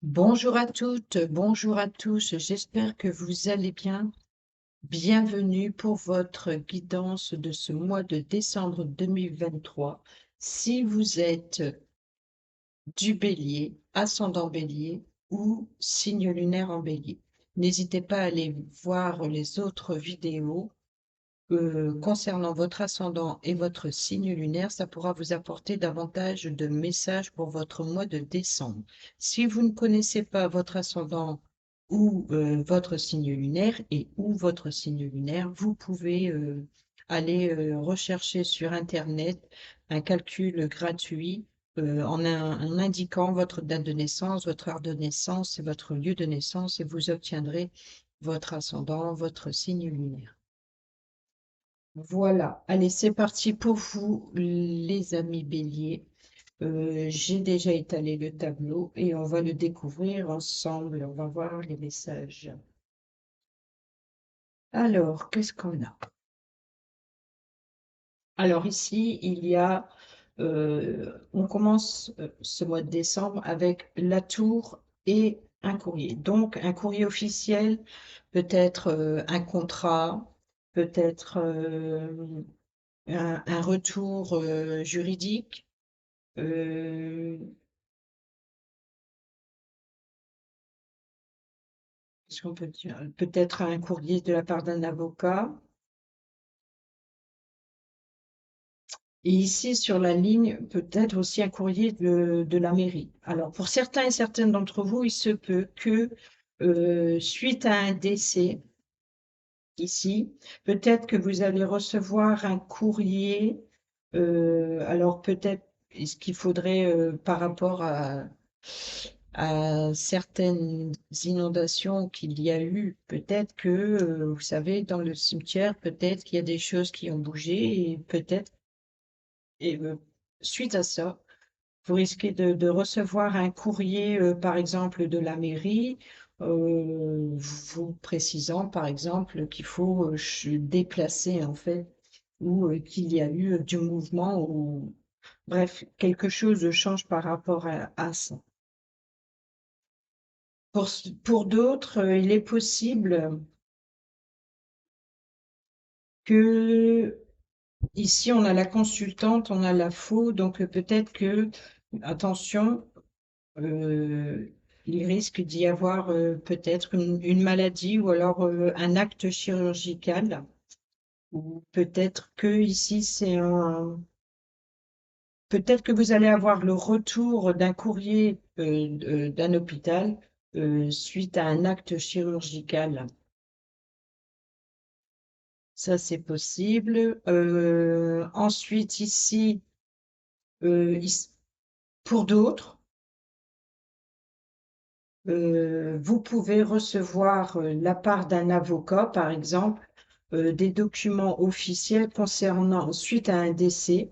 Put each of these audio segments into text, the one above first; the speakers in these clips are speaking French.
Bonjour à toutes, bonjour à tous, j'espère que vous allez bien. Bienvenue pour votre guidance de ce mois de décembre 2023. Si vous êtes du Bélier, ascendant Bélier ou signe lunaire en Bélier, n'hésitez pas à aller voir les autres vidéos concernant votre ascendant et votre signe lunaire, ça pourra vous apporter davantage de messages pour votre mois de décembre. Si vous ne connaissez pas votre ascendant ou votre signe lunaire et ou votre signe lunaire, vous pouvez aller rechercher sur Internet un calcul gratuit en indiquant votre date de naissance, votre heure de naissance et votre lieu de naissance et vous obtiendrez votre ascendant, votre signe lunaire. Voilà, allez, c'est parti pour vous, les amis béliers. J'ai déjà étalé le tableau et on va le découvrir ensemble. On va voir les messages. Alors, qu'est-ce qu'on a? Alors ici, on commence ce mois de décembre avec la tour et un courrier. Donc, un courrier officiel, peut-être un contrat, peut-être un retour juridique. Euh, Qu'est-ce qu'on peut dire? Peut-être un courrier de la part d'un avocat. Et ici, sur la ligne, peut-être aussi un courrier de la mairie. Alors, pour certains et certaines d'entre vous, il se peut que, suite à un décès, ici, peut-être que vous allez recevoir un courrier. Alors, peut-être, ce qu'il faudrait, par rapport à certaines inondations qu'il y a eu, peut-être que, vous savez, dans le cimetière, peut-être qu'il y a des choses qui ont bougé et peut-être, et suite à ça, vous risquez de recevoir un courrier, par exemple, de la mairie, vous précisant, par exemple, qu'il faut déplacer, en fait, ou qu'il y a eu du mouvement, ou bref, quelque chose change par rapport à ça. Pour d'autres, il est possible que ici on a la consultante, on a la faux, donc peut-être que, attention, euh, il risque d'y avoir peut-être une maladie ou alors un acte chirurgical, ou peut-être que ici peut-être que vous allez avoir le retour d'un courrier d'un hôpital suite à un acte chirurgical. Ça, c'est possible. Ensuite, ici, euh, is- pour d'autres, vous pouvez recevoir la part d'un avocat, par exemple, des documents officiels concernant, suite à un décès,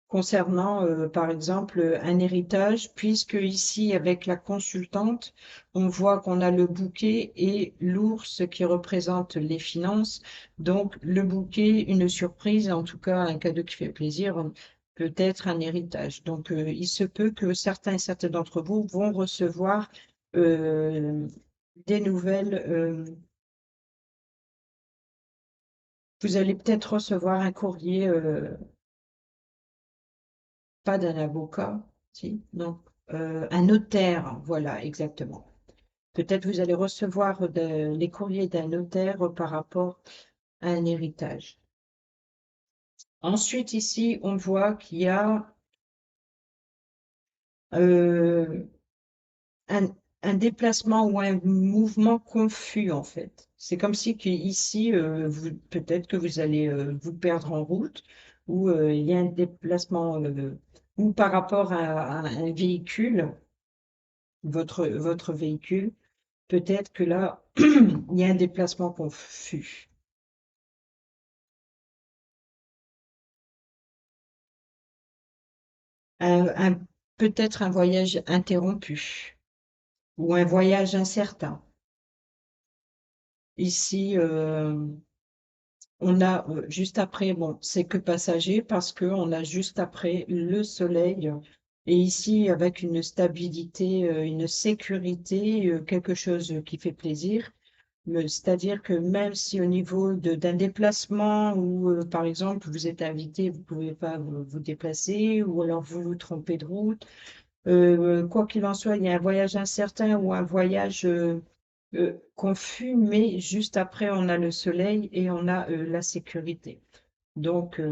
concernant, par exemple, un héritage, puisque ici, avec la consultante, on voit qu'on a le bouquet et l'ours qui représente les finances. Donc, le bouquet, une surprise, en tout cas, un cadeau qui fait plaisir, peut-être un héritage. Donc, il se peut que certains et certaines d'entre vous vont recevoir euh, des nouvelles. Vous allez peut-être recevoir un courrier, pas d'un avocat, si, non, un notaire, voilà, exactement. Peut-être vous allez recevoir les courriers d'un notaire par rapport à un héritage. Ensuite, ici, on voit qu'il y a euh, un, un déplacement ou un mouvement confus, en fait. C'est comme si ici, peut-être que vous allez vous perdre en route, ou il y a un déplacement, ou par rapport à un véhicule, votre véhicule. Peut-être que là, il y a un déplacement confus. Un- Peut-être un voyage interrompu ou un voyage incertain. Ici, on a juste après, bon, c'est que passager parce que on a juste après le soleil Et ici, avec une stabilité, une sécurité, quelque chose qui fait plaisir. C'est-à-dire que même si au niveau d'un déplacement ou par exemple vous êtes invité, vous pouvez pas vous déplacer ou alors vous vous trompez de route, quoi qu'il en soit, il y a un voyage incertain ou un voyage confus, mais juste après on a le soleil et on a la sécurité. Donc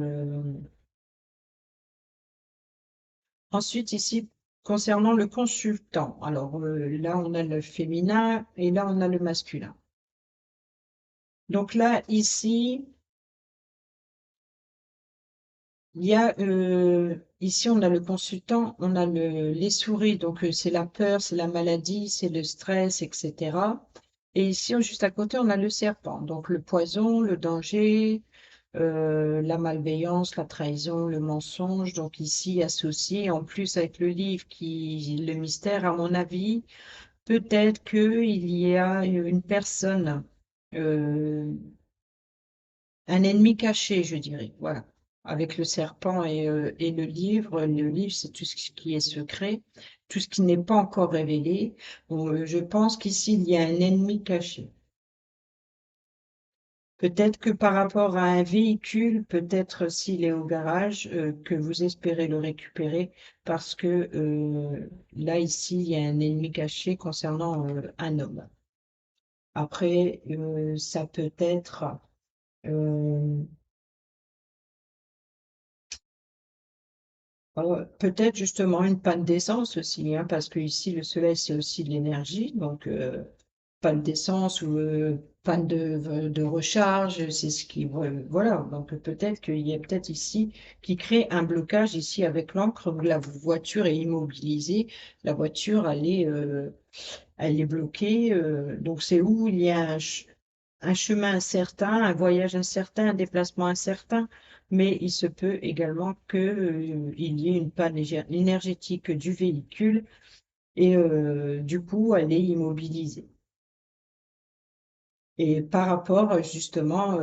ensuite ici concernant le consultant, alors là on a le féminin et là on a le masculin. Donc là ici il y a ici on a le consultant, on a les souris, donc c'est la peur, c'est la maladie, c'est le stress, etc. Et ici juste à côté on a le serpent, donc le poison, le danger, la malveillance, la trahison, le mensonge. Donc ici associé en plus avec le livre qui le mystère, à mon avis, peut-être qu'il y a une personne. euh, un ennemi caché, je dirais, voilà. Avec le serpent et le livre, c'est tout ce qui est secret, tout ce qui n'est pas encore révélé. Je pense qu'ici, il y a un ennemi caché. Peut-être que par rapport à un véhicule, peut-être s'il est au garage, que vous espérez le récupérer, parce que là, ici, il y a un ennemi caché concernant un homme. Après, ça peut être euh, peut-être justement une panne d'essence aussi, hein, parce que ici le soleil c'est aussi de l'énergie, donc panne d'essence ou panne de recharge, c'est ce qui voilà. Donc peut-être qu'il y a peut-être ici qui crée un blocage ici avec l'encre où la voiture est immobilisée, la voiture elle est bloquée, donc c'est où il y a un chemin incertain, un voyage incertain, un déplacement incertain, mais il se peut également que, il y ait une panne énergétique du véhicule et du coup, elle est immobilisée. Et par rapport, justement,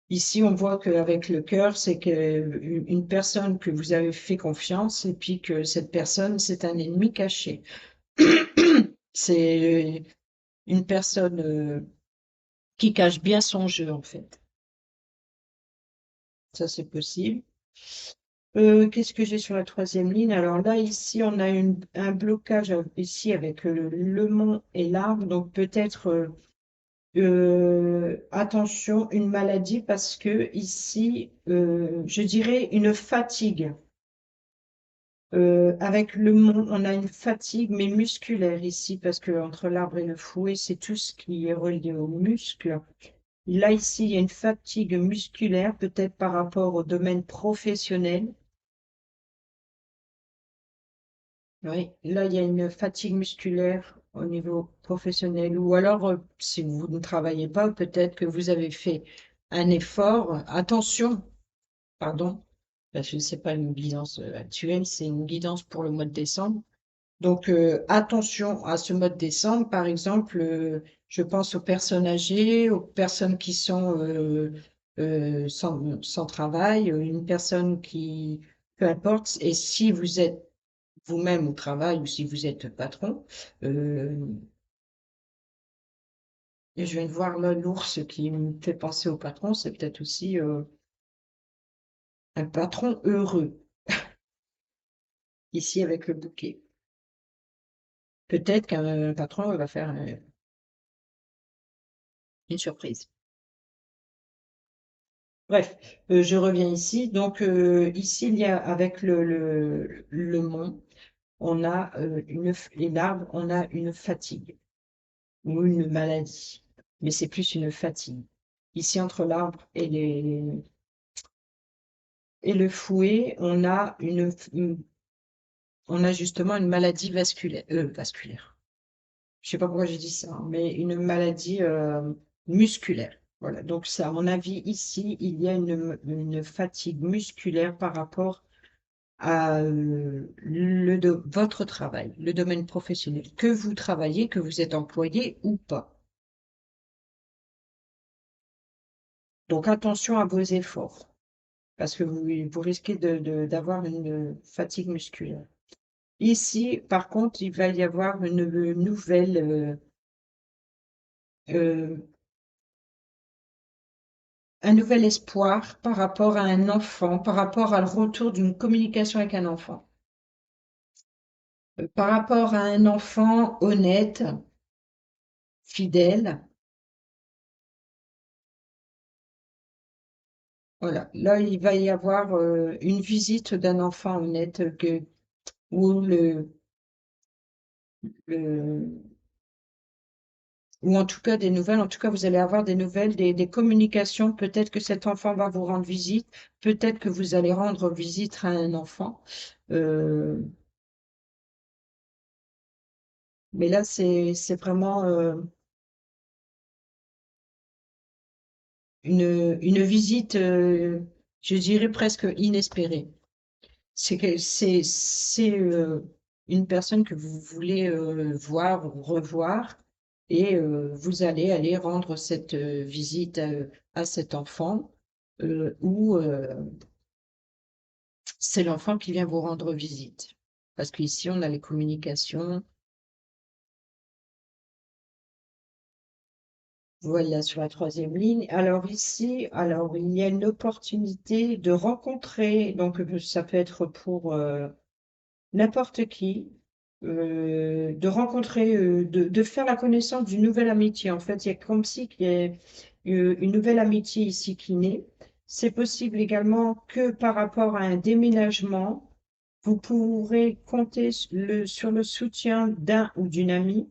ici, on voit qu'avec le cœur, c'est que une personne que vous avez fait confiance et puis que cette personne, c'est un ennemi caché. C'est une personne qui cache bien son jeu, en fait. Ça, c'est possible. Qu'est-ce que j'ai sur la troisième ligne? Alors là, ici, on a un blocage ici avec le mont et l'arbre. Donc peut-être, attention, une maladie parce que ici, je dirais une fatigue. Avec le mont, on a une fatigue, mais musculaire ici, parce que entre l'arbre et le fouet, c'est tout ce qui est relié aux muscles. Là, ici, il y a une fatigue musculaire, peut-être par rapport au domaine professionnel. Oui, là, il y a une fatigue musculaire au niveau professionnel. Ou alors, si vous ne travaillez pas, peut-être que vous avez fait un effort. Attention, pardon, parce que c'est pas une guidance actuelle, c'est une guidance pour le mois de décembre. Donc, attention à ce mois de décembre. Par exemple, je pense aux personnes âgées, aux personnes qui sont sans travail, une personne qui, peu importe. Et si vous êtes vous-même au travail ou si vous êtes patron, euh, et je viens de voir là l'ours qui me fait penser au patron, c'est peut-être aussi un patron heureux, ici avec le bouquet. Peut-être qu'un patron va faire une surprise. Bref, je reviens ici. Donc, ici, il y a avec le mont, on a et l'arbre, on a une fatigue ou une maladie. Mais c'est plus une fatigue. Ici, entre l'arbre et le fouet, on a justement une maladie vasculaire. Je sais pas pourquoi j'ai dit ça, hein, mais une maladie musculaire. Voilà. Donc ça, à mon avis, ici, il y a une fatigue musculaire par rapport à votre travail, le domaine professionnel, que vous travaillez, que vous êtes employé ou pas. Donc attention à vos efforts. parce que vous risquez d'avoir une fatigue musculaire. Ici, par contre, il va y avoir une nouvelle, euh, un nouvel espoir par rapport à un enfant, par rapport à le retour d'une communication avec un enfant. Par rapport à un enfant honnête, fidèle. Voilà. Là, il va y avoir une visite d'un enfant honnête où le- ou en tout cas des nouvelles. En tout cas, vous allez avoir des nouvelles, des communications. Peut-être que cet enfant va vous rendre visite. Peut-être que vous allez rendre visite à un enfant. Euh, mais là, c'est vraiment une visite, je dirais presque inespérée. C'est une personne que vous voulez voir ou revoir et vous allez aller rendre cette visite à cet enfant ou c'est l'enfant qui vient vous rendre visite. Parce qu'ici, on a les communications. Voilà, sur la troisième ligne. Alors ici, alors il y a une opportunité de rencontrer, donc ça peut être pour n'importe qui, de rencontrer, de faire la connaissance d'une nouvelle amitié. En fait, il y a comme si qu'il y ait une nouvelle amitié ici qui naît. C'est possible également que par rapport à un déménagement, vous pourrez compter sur le soutien d'un ou d'une amie.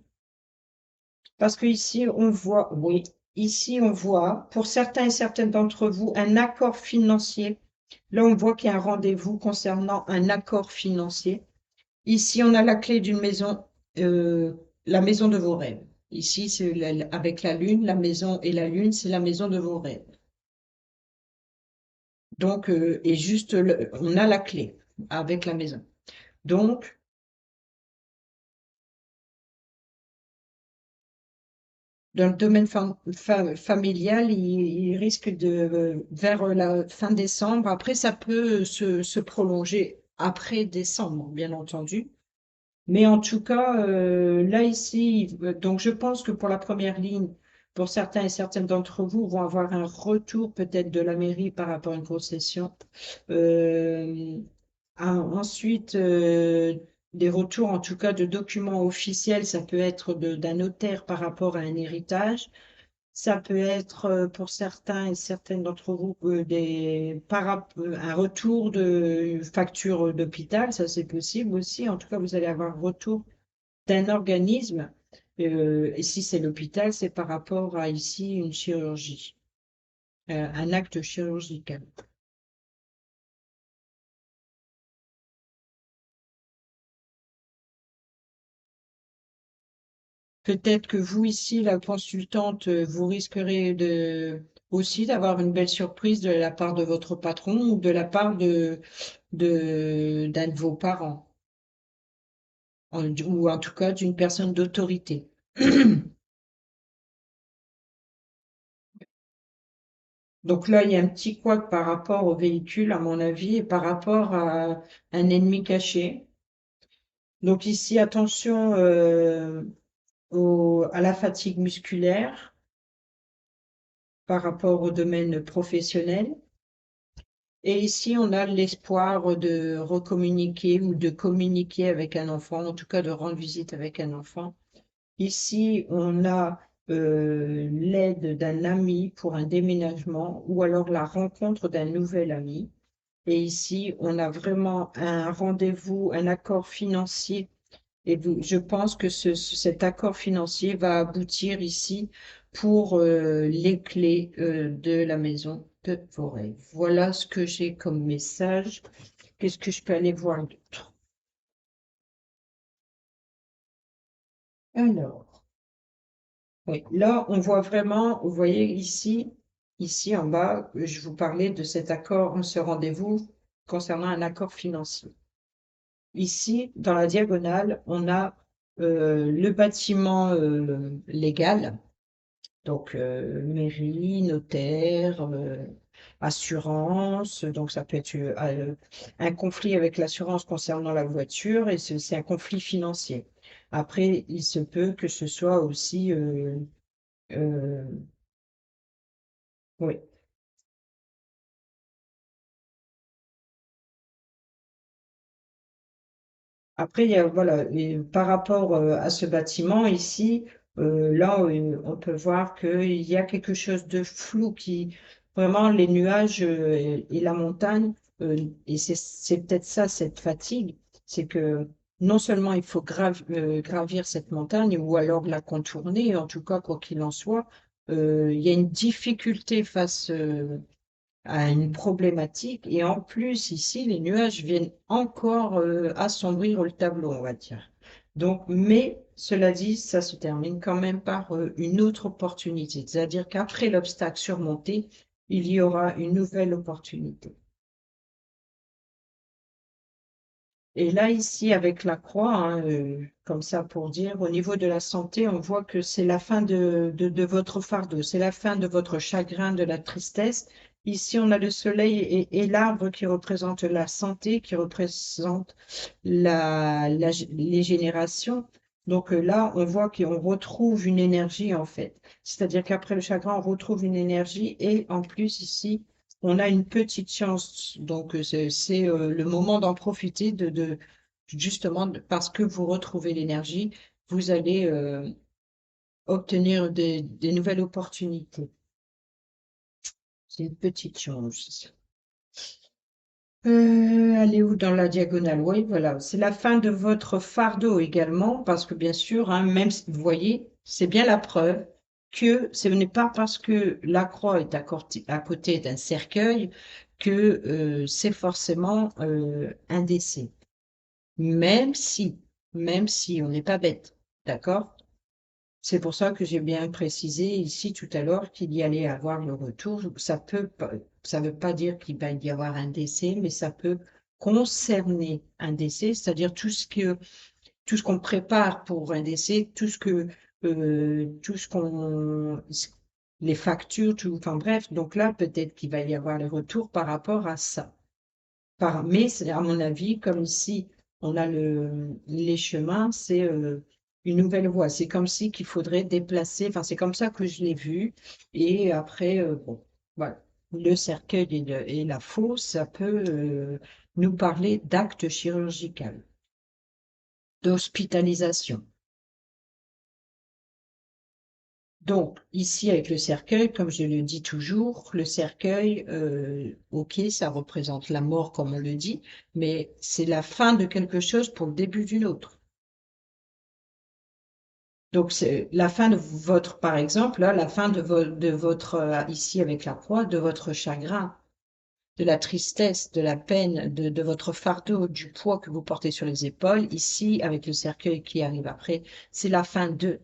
Parce que ici, on voit, oui, ici, on voit, pour certains et certaines d'entre vous, un accord financier. Là, on voit qu'il y a un rendez-vous concernant un accord financier. Ici, on a la clé d'une maison, la maison de vos rêves. Ici, c'est avec la lune, la maison et la lune, c'est la maison de vos rêves. Donc, et juste, on a la clé avec la maison. Donc, dans le domaine familial, il risque vers la fin décembre. Après, ça peut se prolonger après décembre, bien entendu. Mais en tout cas, là ici, donc je pense que pour la première ligne, pour certains et certaines d'entre vous, vont avoir un retour peut-être de la mairie par rapport à une concession. Euh, ensuite, des retours en tout cas de documents officiels, ça peut être d'un notaire par rapport à un héritage. Ça peut être pour certains et certaines d'entre vous un retour de facture d'hôpital, ça c'est possible aussi. En tout cas, vous allez avoir un retour d'un organisme. Et si c'est l'hôpital, c'est par rapport à ici une chirurgie, un acte chirurgical. Peut-être que vous ici, la consultante, vous risquerez aussi d'avoir une belle surprise de la part de votre patron ou de la part d'un de vos parents, ou en tout cas d'une personne d'autorité. Donc là, il y a un petit couac par rapport au véhicule, à mon avis, et par rapport à un ennemi caché. Donc ici, attention à la fatigue musculaire par rapport au domaine professionnel. Et ici, on a l'espoir de recommuniquer ou de communiquer avec un enfant, en tout cas de rendre visite avec un enfant. Ici, on a l'aide d'un ami pour un déménagement ou alors la rencontre d'un nouvel ami. Et ici, on a vraiment un rendez-vous, un accord financier. Et je pense que cet accord financier va aboutir ici pour les clés de la maison de vos rêves. Voilà ce que j'ai comme message. Qu'est-ce que je peux aller voir d'autre? Alors, oui, là, on voit vraiment, vous voyez ici en bas, je vous parlais de cet accord, ce rendez-vous concernant un accord financier. Ici, dans la diagonale, on a le bâtiment légal, donc mairie, notaire. assurance, donc ça peut être un conflit avec l'assurance concernant la voiture et c'est un conflit financier. Après, il se peut que ce soit aussi, euh, oui. Après, il y a, voilà, et par rapport à ce bâtiment ici, là, on peut voir qu'il y a quelque chose de flou qui, vraiment, les nuages et la montagne, et c'est peut-être ça, cette fatigue, c'est que non seulement il faut gravir cette montagne ou alors la contourner, en tout cas, quoi qu'il en soit, il y a une difficulté face à une problématique. Et en plus, ici, les nuages viennent encore assombrir le tableau, on va dire. Donc, mais cela dit, ça se termine quand même par une autre opportunité. C'est-à-dire qu'après l'obstacle surmonté, il y aura une nouvelle opportunité. Et là, ici, avec la croix, hein, comme ça pour dire, au niveau de la santé, on voit que c'est la fin de votre fardeau, c'est la fin de votre chagrin, de la tristesse. Ici, on a le soleil et l'arbre qui représente la santé, qui représente les générations. Donc là, on voit qu'on retrouve une énergie, en fait. C'est-à-dire qu'après le chagrin, on retrouve une énergie et en plus, ici, on a une petite chance, donc c'est le moment d'en profiter justement parce que vous retrouvez l'énergie, vous allez obtenir des nouvelles opportunités. C'est une petite chance. Allez où dans la diagonale? Oui, voilà. C'est la fin de votre fardeau également, parce que bien sûr, hein, même si vous voyez, c'est bien la preuve que ce n'est pas parce que la croix est à côté d'un cercueil que c'est forcément un décès. Même si, même si on n'est pas bête, d'accord? C'est pour ça que j'ai bien précisé ici tout à l'heure qu'il y allait avoir le retour. Ça veut pas dire qu'il va y avoir un décès, mais ça peut concerner un décès, c'est-à-dire tout ce qu'on prépare pour un décès, tout ce qu'on, les factures, tout, enfin bref. Donc là, peut-être qu'il va y avoir le retour par rapport à ça. Mais c'est à mon avis, comme ici, on a les chemins, c'est une nouvelle voie. C'est comme si qu'il faudrait déplacer, enfin c'est comme ça que je l'ai vu. Et après, bon, voilà. Le cercueil et la fosse, ça peut nous parler d'acte chirurgical, d'hospitalisation. Donc, ici, avec le cercueil, comme je le dis toujours, le cercueil, ok, ça représente la mort, comme on le dit, mais c'est la fin de quelque chose pour le début d'une autre. Donc, c'est la fin de votre, par exemple, là, la fin de votre, ici avec la croix, de votre chagrin, de la tristesse, de la peine, de votre fardeau, du poids que vous portez sur les épaules. Ici, avec le cercueil qui arrive après, c'est la fin de.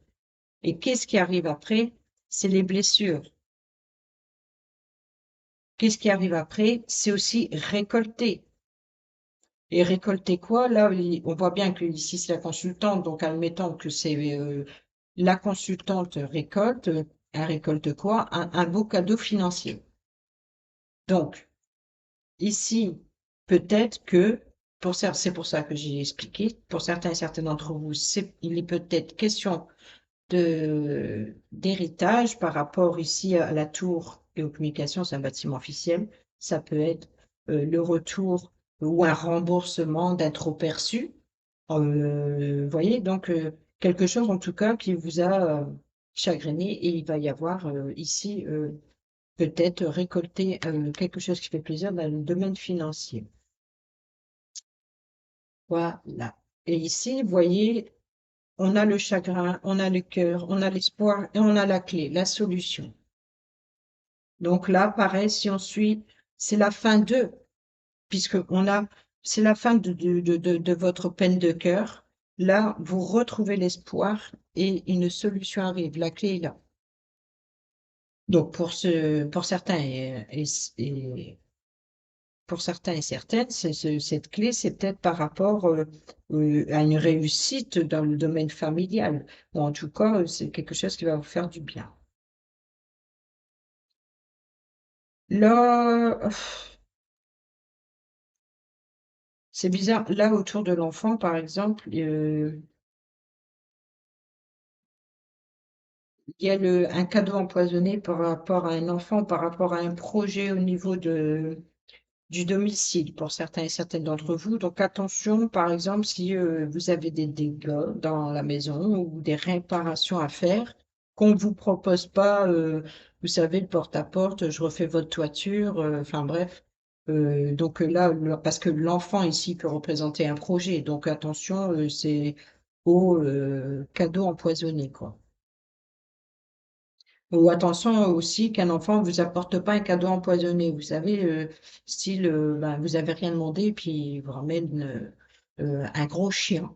Et qu'est-ce qui arrive après? C'est les blessures. Qu'est-ce qui arrive après? C'est aussi récolter. Et récolter quoi? Là, on voit bien que ici c'est la consultante, donc admettons que c'est la consultante récolte. Elle récolte quoi? Un beau cadeau financier. Donc, ici, peut-être que, c'est pour ça que j'ai expliqué, pour certains et certaines d'entre vous, il est peut-être question d'héritage par rapport ici à la tour et aux communications, c'est un bâtiment officiel. Ça peut être le retour ou un remboursement d'un trop perçu. Vous voyez, donc quelque chose en tout cas qui vous a chagriné et il va y avoir ici peut-être récolter quelque chose qui fait plaisir dans le domaine financier. Voilà. Et ici, vous voyez, on a le chagrin, on a le cœur, on a l'espoir et on a la clé, la solution. Donc là, pareil, si on suit, c'est la fin de, puisque c'est la fin de votre peine de cœur. Là, vous retrouvez l'espoir et une solution arrive. La clé est là. Donc pour certains pour certains et certaines, cette clé, c'est peut-être par rapport à une réussite dans le domaine familial, ou en tout cas, c'est quelque chose qui va vous faire du bien. Là, c'est bizarre. Là, autour de l'enfant, par exemple, il y a un cadeau empoisonné par rapport à un enfant, par rapport à un projet au niveau du domicile pour certains et certaines d'entre vous. Donc attention, par exemple, si vous avez des dégâts dans la maison ou des réparations à faire, qu'on ne vous propose pas, vous savez, le porte-à-porte, je refais votre toiture, enfin bref. Donc là, parce que l'enfant ici peut représenter un projet, donc attention, c'est au cadeau empoisonné, quoi. Ou attention aussi qu'un enfant ne vous apporte pas un cadeau empoisonné. Vous savez, style, ben, vous avez rien demandé, puis il vous ramène un gros chien,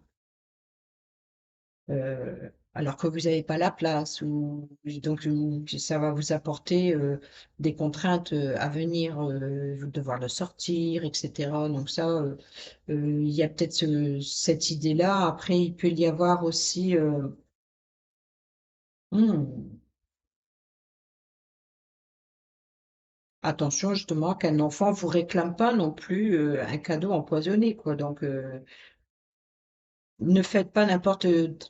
alors que vous n'avez pas la place. Ou, donc, ça va vous apporter des contraintes à venir, vous devoir le sortir, etc. Donc ça, il y a peut-être cette idée-là. Après, il peut y avoir aussi... hmm, attention justement qu'un enfant vous réclame pas non plus un cadeau empoisonné, quoi. Donc, ne faites pas n'importe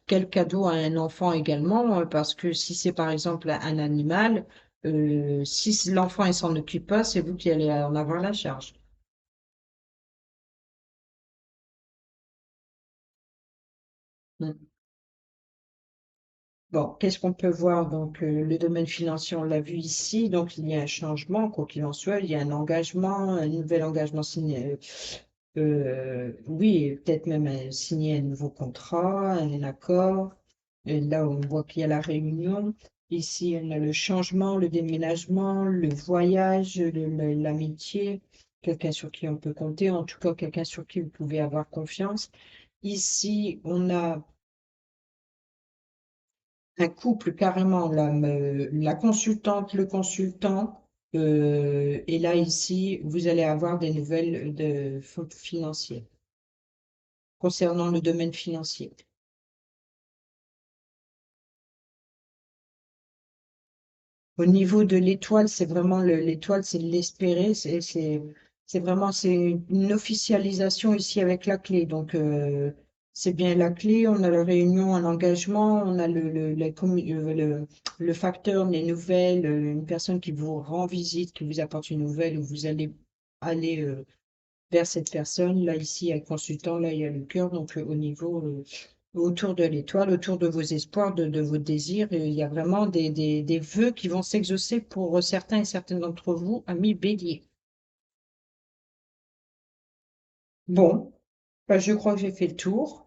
quel cadeau à un enfant également, parce que si c'est par exemple un animal, si l'enfant il s'en occupe pas, c'est vous qui allez en avoir la charge. Mm. Bon, qu'est-ce qu'on peut voir? Donc, le domaine financier, on l'a vu ici. Donc, il y a un changement, quoi qu'il en soit. Il y a un engagement, un nouvel engagement signé. Oui, peut-être même signer un nouveau contrat, un accord. Et là, on voit qu'il y a la réunion. Ici, on a le changement, le déménagement, le voyage, l'amitié, quelqu'un sur qui on peut compter, en tout cas quelqu'un sur qui vous pouvez avoir confiance. Ici, on a un couple carrément, la consultante, le consultant. Et là, ici, vous allez avoir des nouvelles de financiers concernant le domaine financier. Au niveau de l'étoile, c'est vraiment l'étoile, c'est l'espérer, c'est vraiment c'est une officialisation ici avec la clé. Donc c'est bien la clé, on a la réunion, un engagement, on a le facteur, les nouvelles, une personne qui vous rend visite, qui vous apporte une nouvelle, où vous allez aller vers cette personne. Là, ici, il y a le consultant, là, il y a le cœur. Donc, au niveau, autour de l'étoile, autour de vos espoirs, de vos désirs, il y a vraiment des vœux qui vont s'exaucer pour certains et certaines d'entre vous, amis béliers. Bon, bah, je crois que j'ai fait le tour.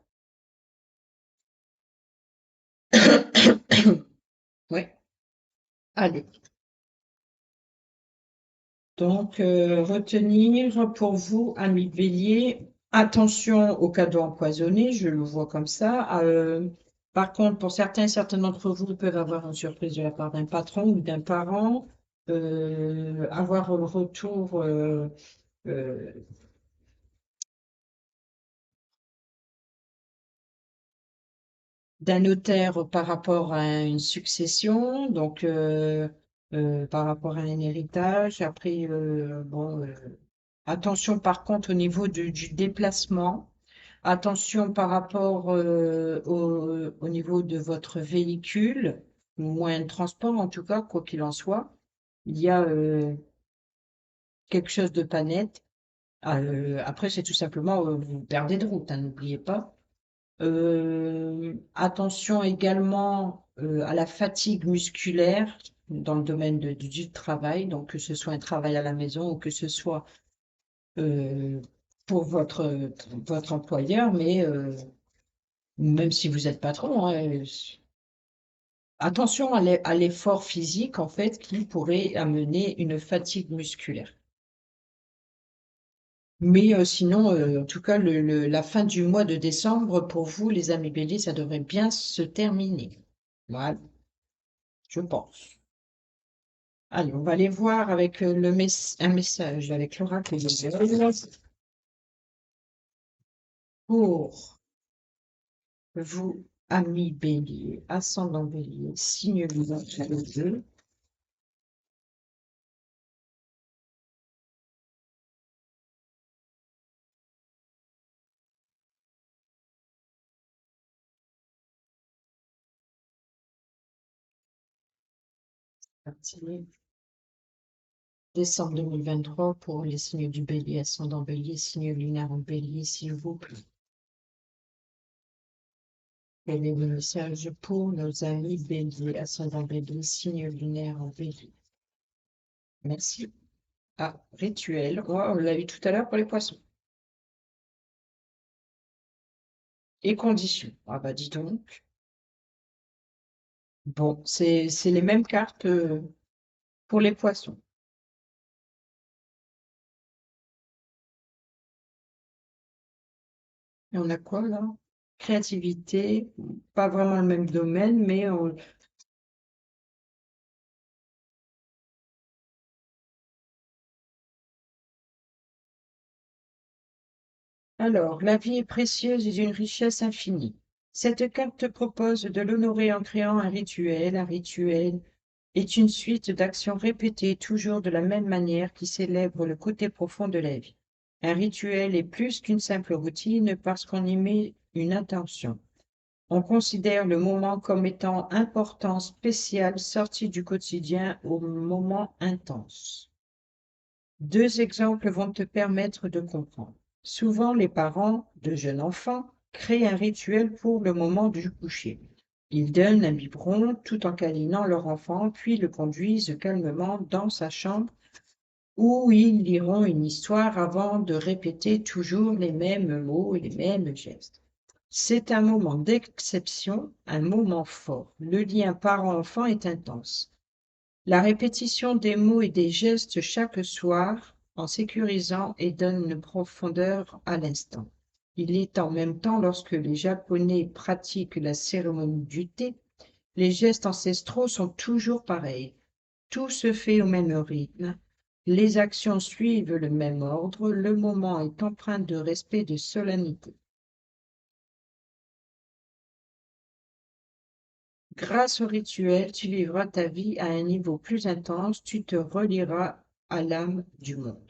Oui, allez. Donc, retenir pour vous, amis bélier, attention aux cadeaux empoisonnés, je le vois comme ça. Par contre, pour certains et certaines d'entre vous, peuvent avoir une surprise de la part d'un patron ou d'un parent, avoir le retour euh, d'un notaire par rapport à une succession, donc par rapport à un héritage. Après, bon, attention par contre au niveau du déplacement. Attention par rapport au niveau de votre véhicule, moyen de transport en tout cas, quoi qu'il en soit. Il y a quelque chose de pas net. Après, c'est tout simplement, vous perdez de route, hein, n'oubliez pas. Attention également à la fatigue musculaire dans le domaine du travail, donc que ce soit un travail à la maison ou que ce soit euh, pour votre employeur, mais même si vous êtes patron, hein, attention à l'effort physique en fait qui pourrait amener une fatigue musculaire. Mais sinon, en tout cas, la fin du mois de décembre, pour vous, les amis béliers, ça devrait bien se terminer. Voilà, je pense. Allez, on va aller voir avec un message avec l'oracle de Zeus pour vous, amis béliers, ascendant bélier, signe lunaire, Parti. Décembre 2023 pour les signes du Bélier, ascendant Bélier, signe lunaire en Bélier, s'il vous plaît. Quel est le message pour nos amis Bélier, ascendant Bélier, signe lunaire en Bélier? Merci. Ah, rituel. Oh, on l'a eu tout à l'heure pour les poissons. Et conditions. Ah bah dis donc. Bon, c'est les mêmes cartes pour les poissons. Et on a quoi là? Créativité, pas vraiment le même domaine, mais alors, la vie est précieuse et d'une richesse infinie. Cette carte te propose de l'honorer en créant un rituel. Un rituel est une suite d'actions répétées toujours de la même manière qui célèbre le côté profond de la vie. Un rituel est plus qu'une simple routine parce qu'on y met une intention. On considère le moment comme étant important, spécial, sorti du quotidien au moment intense. Deux exemples vont te permettre de comprendre. Souvent, les parents de jeunes enfants créent un rituel pour le moment du coucher. Ils donnent un biberon tout en câlinant leur enfant, puis le conduisent calmement dans sa chambre où ils liront une histoire avant de répéter toujours les mêmes mots et les mêmes gestes. C'est un moment d'exception, un moment fort. Le lien parent-enfant est intense. La répétition des mots et des gestes chaque soir en sécurisant et donne une profondeur à l'instant. Il est en même temps, lorsque les Japonais pratiquent la cérémonie du thé, les gestes ancestraux sont toujours pareils. Tout se fait au même rythme. Les actions suivent le même ordre. Le moment est empreint de respect et de solennité. Grâce au rituel, tu vivras ta vie à un niveau plus intense. Tu te relieras à l'âme du monde.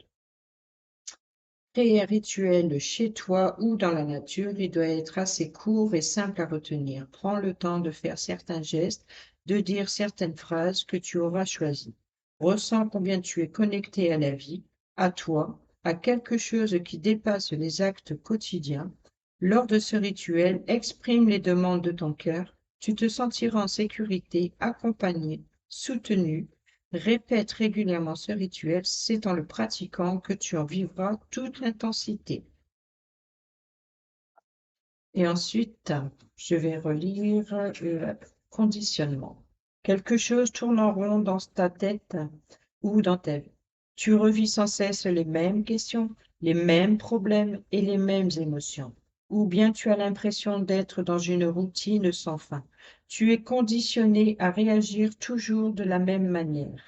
Créer un rituel chez toi ou dans la nature, il doit être assez court et simple à retenir. Prends le temps de faire certains gestes, de dire certaines phrases que tu auras choisies. Ressens combien tu es connecté à la vie, à toi, à quelque chose qui dépasse les actes quotidiens. Lors de ce rituel, exprime les demandes de ton cœur. Tu te sentiras en sécurité, accompagné, soutenu. Répète régulièrement ce rituel, c'est en le pratiquant que tu en vivras toute l'intensité. Et ensuite, je vais relire le conditionnement. Quelque chose tourne en rond dans ta tête ou dans ta vie. Tu revis sans cesse les mêmes questions, les mêmes problèmes et les mêmes émotions. Ou bien tu as l'impression d'être dans une routine sans fin. Tu es conditionné à réagir toujours de la même manière,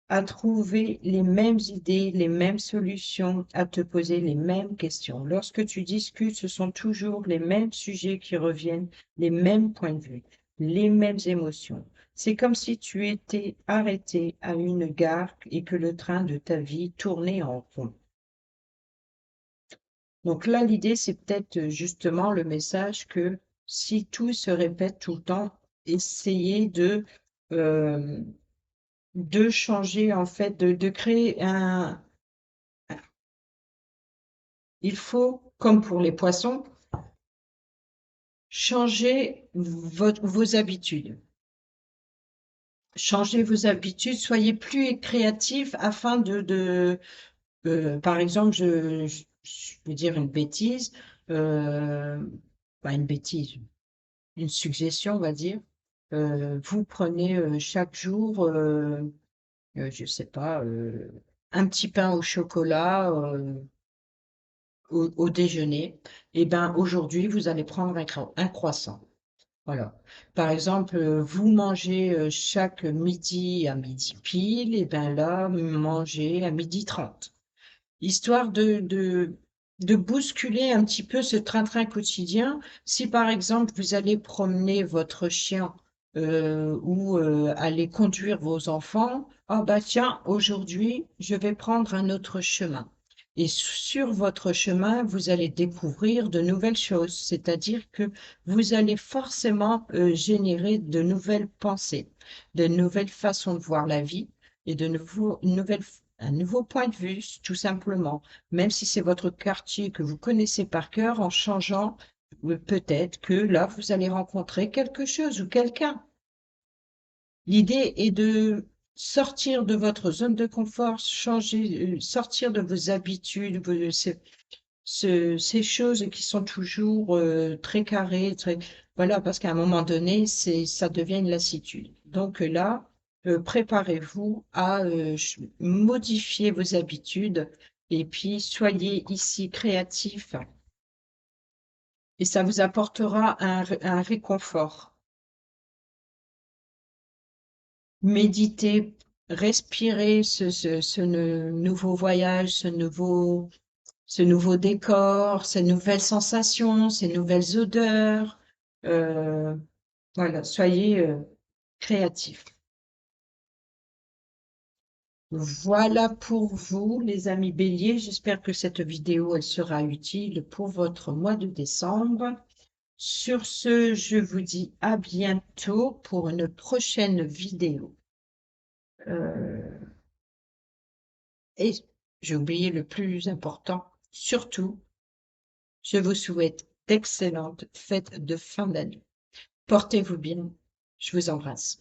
à trouver les mêmes idées, les mêmes solutions, à te poser les mêmes questions. Lorsque tu discutes, ce sont toujours les mêmes sujets qui reviennent, les mêmes points de vue, les mêmes émotions. C'est comme si tu étais arrêté à une gare et que le train de ta vie tournait en rond. Donc là, l'idée, c'est peut-être justement le message que si tout se répète tout le temps, essayez de changer, en fait, de créer un. Il faut, comme pour les poissons, changer vos habitudes. Changez vos habitudes, soyez plus créatifs afin par exemple, je vais dire une bêtise, euh, pas une bêtise, une suggestion, on va dire. Vous prenez chaque jour, je sais pas, un petit pain au chocolat au déjeuner. Et ben aujourd'hui, vous allez prendre un croissant. Voilà. Par exemple, vous mangez chaque midi à midi pile, et bien là, mangez à midi 30. Histoire de bousculer un petit peu ce train-train quotidien. Si par exemple, vous allez promener votre chien ou aller conduire vos enfants, ah bah tiens, aujourd'hui, je vais prendre un autre chemin. Et sur votre chemin, vous allez découvrir de nouvelles choses, c'est-à-dire que vous allez forcément générer de nouvelles pensées, de nouvelles façons de voir la vie et un nouveau point de vue, tout simplement. Même si c'est votre quartier que vous connaissez par cœur, en changeant, peut-être que là, vous allez rencontrer quelque chose ou quelqu'un. L'idée est de sortir de votre zone de confort, changer, sortir de vos habitudes, ces choses qui sont toujours très carrées, voilà, parce qu'à un moment donné, ça devient une lassitude. Donc là, préparez-vous à modifier vos habitudes et puis soyez ici créatifs et ça vous apportera un réconfort. Méditer, respirer ce nouveau voyage, ce nouveau décor, ces nouvelles sensations, ces nouvelles odeurs. Euh, voilà, soyez créatifs. Voilà pour vous, les amis béliers. J'espère que cette vidéo, elle sera utile pour votre mois de décembre. Sur ce, je vous dis à bientôt pour une prochaine vidéo. Euh, Et j'ai oublié le plus important, surtout, je vous souhaite d'excellentes fêtes de fin d'année. Portez-vous bien. Je vous embrasse.